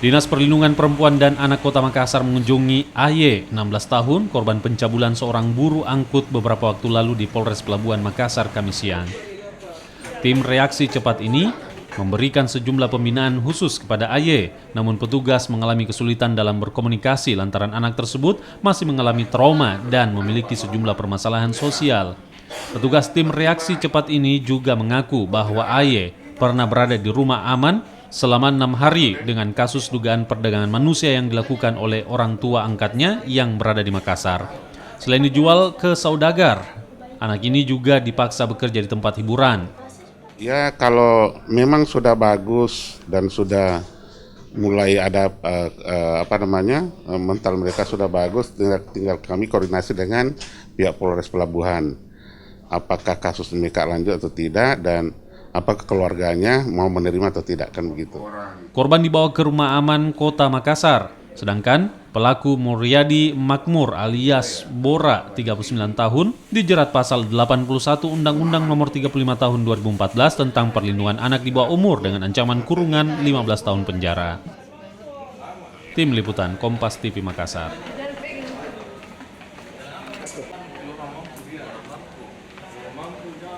Dinas Perlindungan Perempuan dan Anak Kota Makassar mengunjungi AY, 16 tahun, korban pencabulan seorang buruh angkut beberapa waktu lalu di Polres Pelabuhan Makassar Kamis siang. Tim reaksi cepat ini memberikan sejumlah pembinaan khusus kepada AY, namun petugas mengalami kesulitan dalam berkomunikasi lantaran anak tersebut masih mengalami trauma dan memiliki sejumlah permasalahan sosial. Petugas tim reaksi cepat ini juga mengaku bahwa AY pernah berada di rumah aman selama 6 hari dengan kasus dugaan perdagangan manusia yang dilakukan oleh orang tua angkatnya yang berada di Makassar. Selain dijual ke saudagar, anak ini juga dipaksa bekerja di tempat hiburan. Ya, kalau memang sudah bagus dan sudah mulai ada mental mereka sudah bagus, tinggal kami koordinasi dengan pihak Polres Pelabuhan. Apakah kasus mereka lanjut atau tidak dan apakah keluarganya mau menerima atau tidak, kan begitu. Korban dibawa ke rumah aman Kota Makassar, sedangkan pelaku Muryadi Makmur alias Bora, 39 tahun, dijerat pasal 81 Undang-Undang Nomor 35 Tahun 2014 tentang perlindungan anak di bawah umur dengan ancaman kurungan 15 tahun penjara. Tim Liputan Kompas TV Makassar.